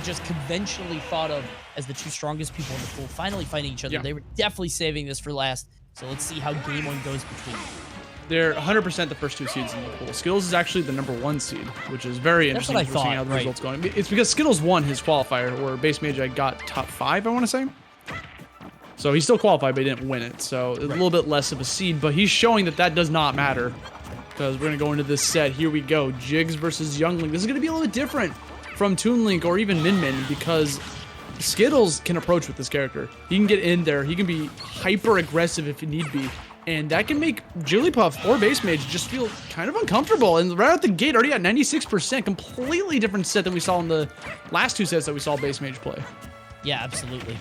just conventionally thought of as the two strongest people in the pool finally fighting each other. Yeah. They were definitely saving this for last. So let's see how game one goes between them. They're 100% the first two seeds in the pool. Skittles is actually the #1 seed, which is very interesting. That's what I thought, How the right. results going. It's because Skittles won his qualifier, where BassMage I got top 5, I want to say. So he still qualified, but he didn't win it. So a little bit less of a seed, but he's showing that that does not matter. Because we're going to go into this set. Here we go. Jigs versus Younglink. This is going to be a little bit different from Toon Link or even Min Min, because Skittles can approach with this character. He can get in there. He can be hyper aggressive if need be. And that can make Jigglypuff or BassMage just feel kind of uncomfortable. And right out the gate, already at 96%. Completely different set than we saw in the last two sets that we saw BassMage play. Yeah, absolutely.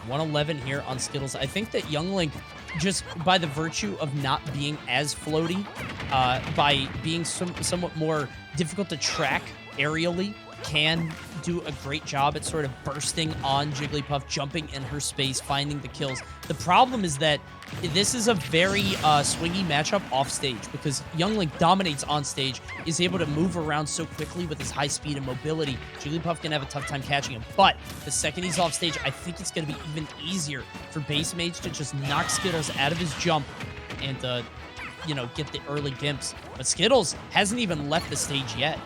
111 here on Skittles. I think that Younglink, just by the virtue of not being as floaty, by being somewhat more difficult to track aerially, can do a great job at sort of bursting on Jigglypuff, jumping in her space, finding the kills. The problem is that this is a very swingy matchup off stage, because Younglink dominates on stage, is able to move around so quickly with his high speed and mobility. Jigglypuff can have a tough time catching him, but the second he's off stage, I think it's going to be even easier for BassMage to just knock Skittles out of his jump and, you know, get the early gimps. But Skittles hasn't even left the stage yet.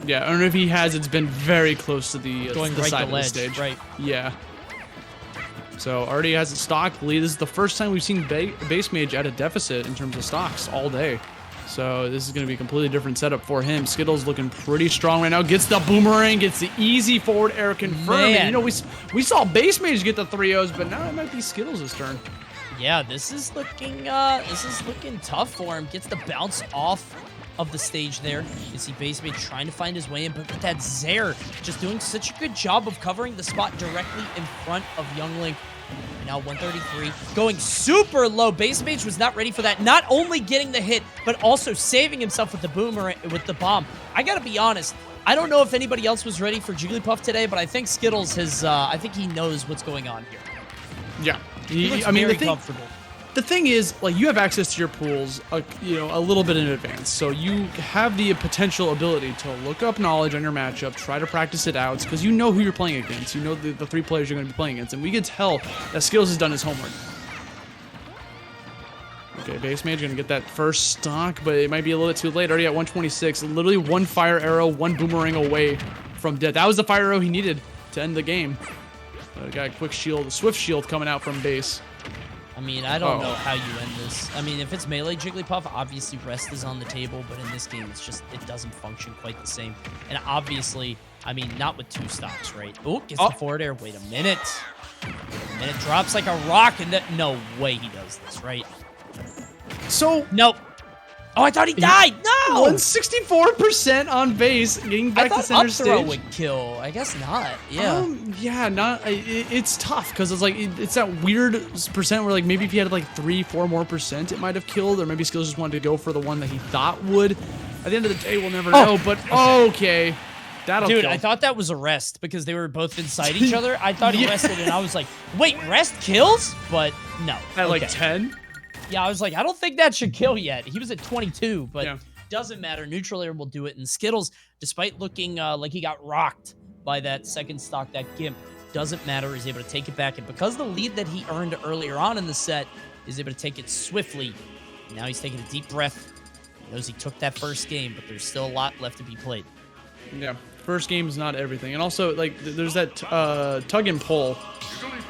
Yeah, I don't know if he has. It's been very close to the Going the right side to ledge, of the stage. right. Yeah. So already has a stock lead. This is the first time we've seen BassMage at a deficit in terms of stocks all day. So this is going to be a completely different setup for him. Skittles looking pretty strong right now. Gets the boomerang. Gets the easy forward air confirmed. And, you know, we saw BassMage get the 3-0s, but now it might be Skittles' turn. Yeah, this is looking tough for him. Gets the bounce off of the stage there. You see BassMage trying to find his way in, but that Zaire just doing such a good job of covering the spot directly in front of Younglink. And now 133, going super low. BassMage was not ready for that. Not only getting the hit, but also saving himself with the boomerang, with the bomb. I gotta be honest, I don't know if anybody else was ready for Jigglypuff today, but I think Skittles has, I think he knows what's going on here. Yeah. He looks very comfortable. The thing is, like, you have access to your pools, you know, a little bit in advance. So you have the potential ability to look up knowledge on your matchup, try to practice it out, because you know who you're playing against. You know the 3 players you're going to be playing against. And we can tell that Skittles has done his homework. Okay, BassMage going to get that first stock, but it might be a little bit too late. Already at 126. Literally one fire arrow, one boomerang away from death. That was the fire arrow he needed to end the game. Got a quick shield, a swift shield coming out from base. I mean, I don't know how you end this. I mean, if it's melee Jigglypuff, obviously rest is on the table, but in this game, it's just, it doesn't function quite the same. And obviously, I mean, not with 2 stocks, right? Oh, gets the forward air. Wait a minute. And it drops like a rock, and no way he does this, right? So, nope. Oh, I thought he died. No! 164% on base, getting back to center stage. I thought up throw would kill. I guess not. Yeah. Yeah, not. It's tough because it's like it's that weird percent where, like, maybe if he had like 3-4 more percent, it might have killed, or maybe Skills just wanted to go for the one that he thought would. At the end of the day, we'll never know. But okay. That'll Dude, kill. I thought that was a rest because they were both inside each other. I thought he rested, and I was like, wait, rest kills? But no. At like 10? Yeah, I was like, I don't think that should kill yet. He was at 22, but yeah. Doesn't matter. Neutral air will do it. And Skittles, despite looking like he got rocked by that second stock, that Gimp, doesn't matter. He's able to take it back. And because the lead that he earned earlier on in the set, is able to take it swiftly. Now he's taking a deep breath. He knows he took that first game, but there's still a lot left to be played. Yeah, first game is not everything. And also, like, there's that tug and pull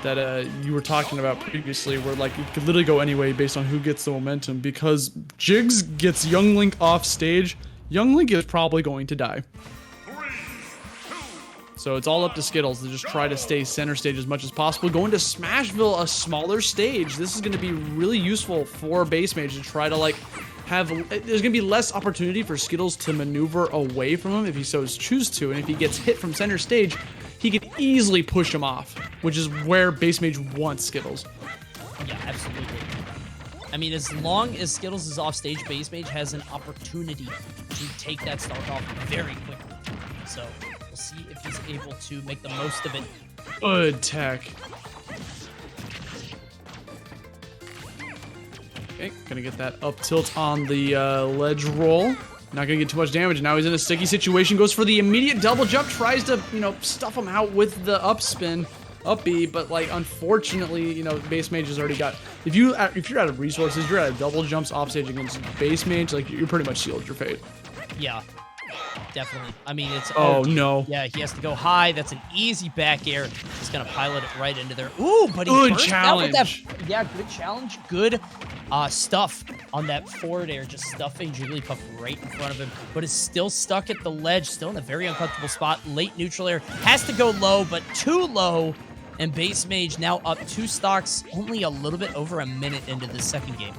that you were talking about previously, where, like, it could literally go any way based on who gets the momentum, because Jigs gets Younglink off stage. Younglink is probably going to die. So it's all up to Skittles to just try to stay center stage as much as possible. Going to Smashville, a smaller stage. This is going to be really useful for BassMage to try to, like, there's gonna be less opportunity for Skittles to maneuver away from him if he so chooses to, and if he gets hit from center stage, he can easily push him off, which is where BassMage wants Skittles. Yeah, absolutely. I mean, as long as Skittles is off stage, BassMage has an opportunity to take that stock off very quickly. So we'll see if he's able to make the most of it. Good tech. Okay, gonna get that up tilt on the ledge roll. Not gonna get too much damage. Now he's in a sticky situation. Goes for the immediate double jump. Tries to, you know, stuff him out with the up spin, up B. But like, unfortunately, you know, BassMage has already got. If you're out of resources, you're at a double jumps offstage against BassMage. Like, you're pretty much sealed your fate. Yeah, definitely. I mean, it's... Oh, no. Yeah, he has to go high. That's an easy back air. He's going to pilot it right into there. Ooh, but he good burst challenge. out with that, yeah, good challenge. Good stuff on that forward air, just stuffing Jigglypuff right in front of him, but is still stuck at the ledge, still in a very uncomfortable spot. Late neutral air. Has to go low, but too low. And BassMage now up 2 stocks, only a little bit over a minute into the second game.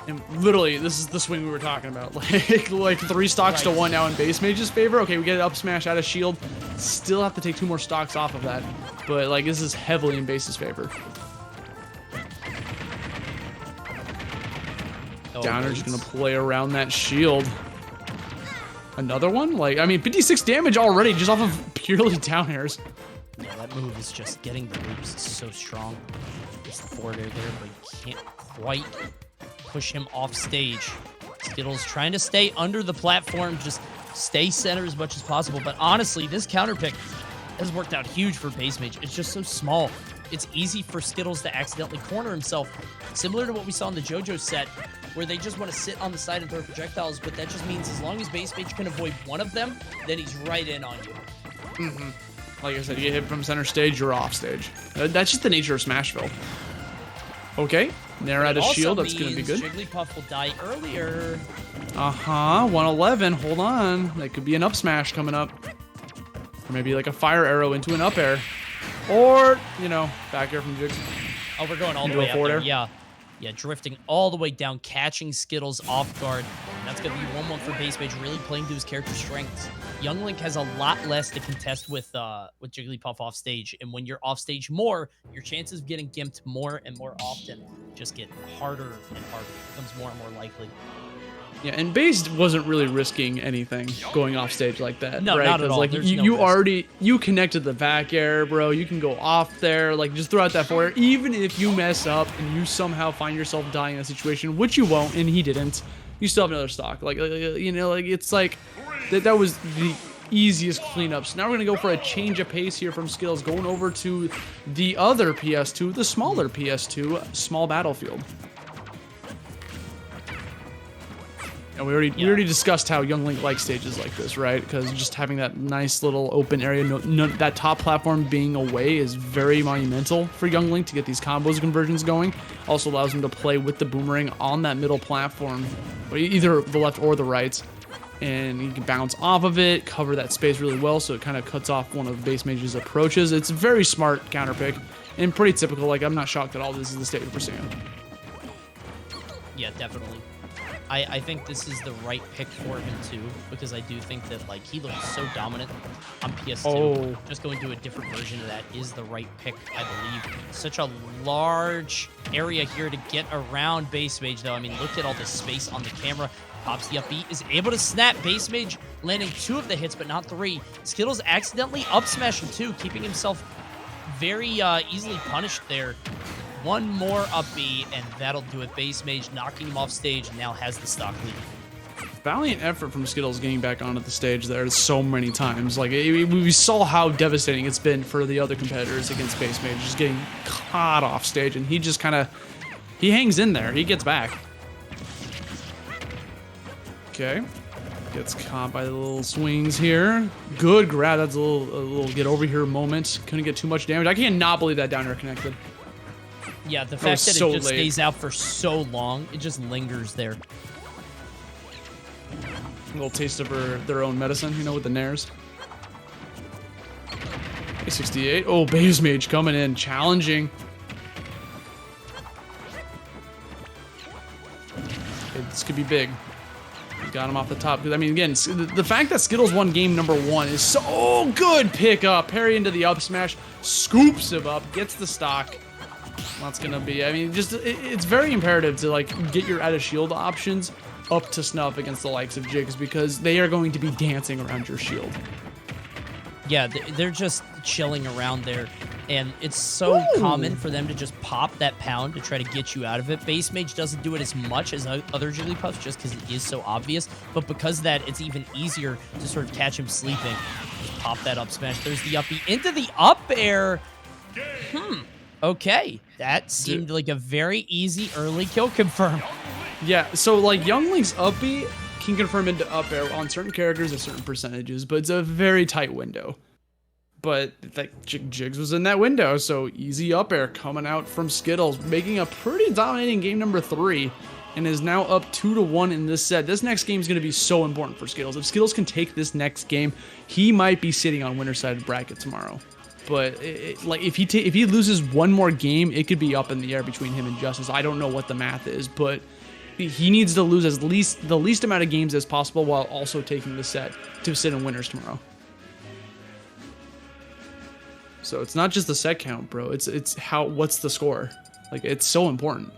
And literally, this is the swing we were talking about. Like 3 stocks to 1 now in BassMage's favor. Okay, we get an up smash out of shield. Still have to take 2 more stocks off of that. But like, this is heavily in Bass's favor. Downer just gonna play around that shield. Another one? Like, I mean, 56 damage already just off of purely down airs. Yeah, that move is just getting the loops so strong. Just forward air there, but you can't quite push him off stage. Skittles trying to stay under the platform, just stay center as much as possible. But honestly, this counter pick has worked out huge for BassMage. It's just so small. It's easy for Skittles to accidentally corner himself, similar to what we saw in the JoJo set, where they just want to sit on the side and throw projectiles, but that just means as long as BassMage can avoid one of them, then he's right in on you. Like I said, you get hit from center stage, you're off stage. That's just the nature of Smashville. Okay, Nair out of shield, that's going to be good. Jigglypuff will die earlier. 111, hold on. That could be an up smash coming up. Or maybe like a fire arrow into an up air. Or, you know, back air from Jigs. Oh, we're going all the way up there. Yeah. Yeah, drifting all the way down, catching Skittles off guard. And that's going to be 1-1 for BassMage, really playing to his character strengths. Young Link has a lot less to contest with Jigglypuff off stage. And when you're off stage more, your chances of getting gimped more and more often just get harder and harder. It becomes more and more likely. Yeah, and Bass wasn't really risking anything going off stage like that. No, right? not at all. Like, There's no you risk. already connected the back air, bro. You can go off there, like just throw out that forward. Even if you mess up and you somehow find yourself dying in a situation, which you won't, and he didn't, you still have another stock. Like you know, like it's like that was the easiest cleanup. So now we're gonna go for a change of pace here from Skittles, going over to the other PS2, the smaller PS2, small battlefield. And we already discussed how Young Link likes stages like this, right? Because just having that nice little open area, that top platform being away is very monumental for Young Link to get these combos conversions going. Also allows him to play with the boomerang on that middle platform, either the left or the right. And he can bounce off of it, cover that space really well, so it kind of cuts off one of BassMage's approaches. It's a very smart counter pick and pretty typical. Like, I'm not shocked at all this is the stage we're seeing. Yeah, definitely. I think this is the right pick for him too, because I do think that like he looks so dominant on PS2. Oh. Just going to a different version of that is the right pick, I believe. Such a large area here to get around BassMage though. I mean, look at all this space on the camera. Pops the up B, is able to snap. BassMage landing 2 of the hits, but not 3. Skittles accidentally up smashing 2, keeping himself very easily punished there. 1 more up B, and that'll do it. BassMage knocking him off stage, now has the stock lead. Valiant effort from Skittles getting back onto the stage there so many times. Like, we saw how devastating it's been for the other competitors against BassMage, just getting caught off stage, and he just kind of, he hangs in there. He gets back. Okay. Gets caught by the little swings here. Good grab. That's a little get over here moment. Couldn't get too much damage. I cannot believe that down air connected. Yeah, the fact that so it just late. stays out for so long, it just lingers there. A little taste of their own medicine, you know, with the nairs. A68. Oh, BassMage coming in, challenging. Okay, this could be big. Got him off the top. I mean, again, the fact that Skittles won game number 1 is so good. Pick up, parry into the up smash, scoops him up, gets the stock. That's gonna be, I mean, just it's very imperative to like get your out of shield options up to snuff against the likes of Jigs, because they are going to be dancing around your shield. Yeah, they're just chilling around there. And it's so common for them to just pop that pound to try to get you out of it. BassMage doesn't do it as much as other Jigglypuffs just because it is so obvious. But because of that, it's even easier to sort of catch him sleeping. Just pop that up smash. There's the up B into the up air. Okay. That seemed like a very easy early kill confirm. Yeah, so like Young Link's up B can confirm into up air on certain characters at certain percentages, but it's a very tight window. But like Jigs was in that window, so easy up air coming out from Skittles, making a pretty dominating game number 3, and is now up 2-1 in this set. This next game is going to be so important for Skittles. If Skittles can take this next game, he might be sitting on winner's side of bracket tomorrow. But like if he loses one more game, it could be up in the air between him and Justice. I don't know what the math is, but he needs to lose the least amount of games as possible while also taking the set to sit in winners tomorrow. So it's not just the set count, bro. It's what's the score? Like, it's so important.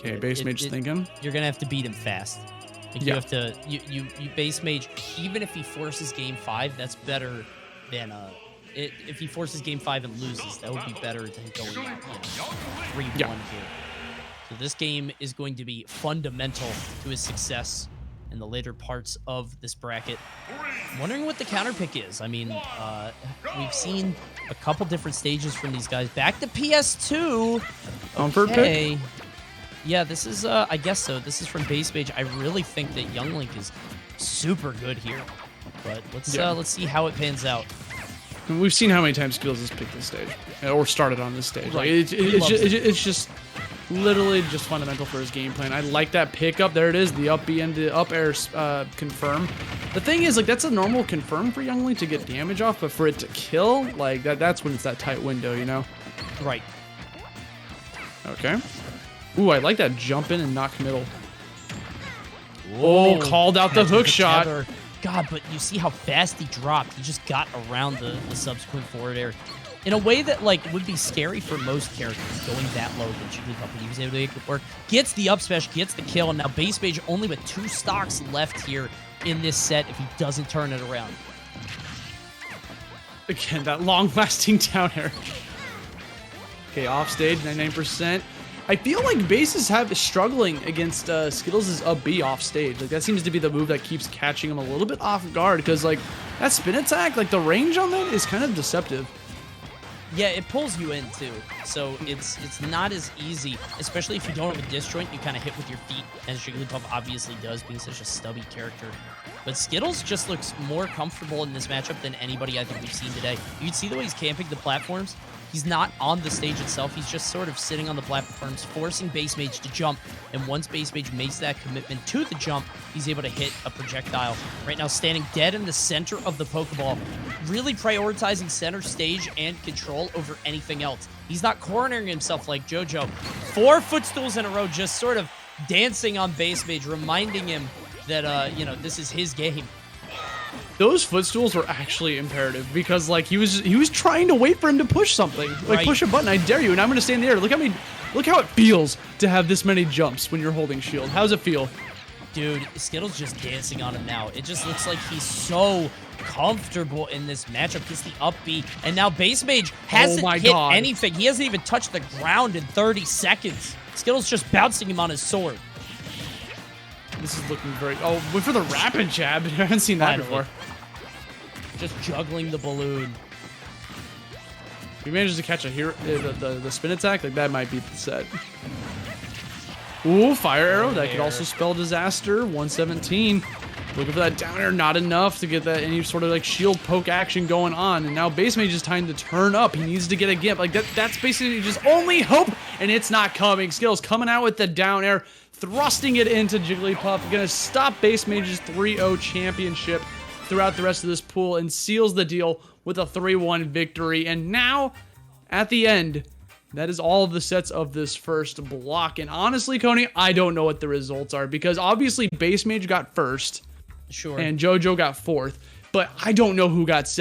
Okay, BassMage thinking. You're gonna have to beat him fast. Like, you have to you BassMage, even if he forces game 5, that's better than if he forces game 5 and loses, that would be better than going out 3-1 here. So this game is going to be fundamental to his success in the later parts of this bracket. I'm wondering what the counter pick is. I mean, we've seen a couple different stages from these guys. Back to PS2. Comfort pick? Yeah, this is, I guess so. This is from BassMage. I really think that Young Link is super good here. But let's see how it pans out. We've seen how many times Skittles has picked this stage, or started on this stage. Right. Like, it's just literally just fundamental for his game plan. I like that pickup. There it is, the up B and the up air confirm. The thing is, like, that's a normal confirm for Young Link to get damage off, but for it to kill, like, that's when it's that tight window, you know? Right. Okay. Ooh, I like that jump in and knock middle. Oh, called out the hook shot. God, but you see how fast he dropped. He just got around the subsequent forward air in a way that, like, would be scary for most characters going that low. But Jigglypuff, he was able to make it work. Gets the up smash, gets the kill, and now BassMage only with 2 stocks left here in this set if he doesn't turn it around. Again, that long-lasting down air. Okay, off stage, 99%. I feel like Bass is struggling against Skittles' up B off stage. Like, that seems to be the move that keeps catching him a little bit off guard, because, like, that spin attack, like, the range on that is kind of deceptive. Yeah, it pulls you in too, so it's not as easy, especially if you don't have a disjoint. You kind of hit with your feet, as Jigglypuff obviously does, being such a stubby character. But Skittles just looks more comfortable in this matchup than anybody I think we've seen today. You can see the way he's camping the platforms. He's not on the stage itself. He's just sort of sitting on the platforms, forcing BassMage to jump. And once BassMage makes that commitment to the jump, he's able to hit a projectile. Right now, standing dead in the center of the Pokeball, really prioritizing center stage and control over anything else. He's not cornering himself like JoJo. 4 footstools in a row, just sort of dancing on BassMage, reminding him that, you know, this is his game. Those footstools were actually imperative, because, like, he was trying to wait for him to push something, like, push a button. I dare you, and I'm gonna stay in the air. Look how it feels to have this many jumps when you're holding shield. How's it feel? Dude, Skittles just dancing on him now. It just looks like he's so comfortable in this matchup. Gets the up B, and now BassMage hasn't hit anything. He hasn't even touched the ground in 30 seconds. Skittles just bouncing him on his sword. This is looking very... Oh, went for the rapid jab. I haven't seen that before. Just juggling the balloon. If he manages to catch the spin attack, like, that might beat the set. Ooh, fire arrow. That could also spell disaster. 117. Looking for that down air. Not enough to get that any sort of, like, shield poke action going on. And now BassMage is time to turn up. He needs to get a gimp. Like, that's basically just only hope. And it's not coming. Skittles coming out with the down air, thrusting it into Jigglypuff. Gonna stop BassMage's 3-0 championship throughout the rest of this pool, and seals the deal with a 3-1 victory. And now, at the end, that is all of the sets of this first block. And honestly, Coney, I don't know what the results are, because obviously BassMage got first, sure, and JoJo got fourth, but I don't know who got second.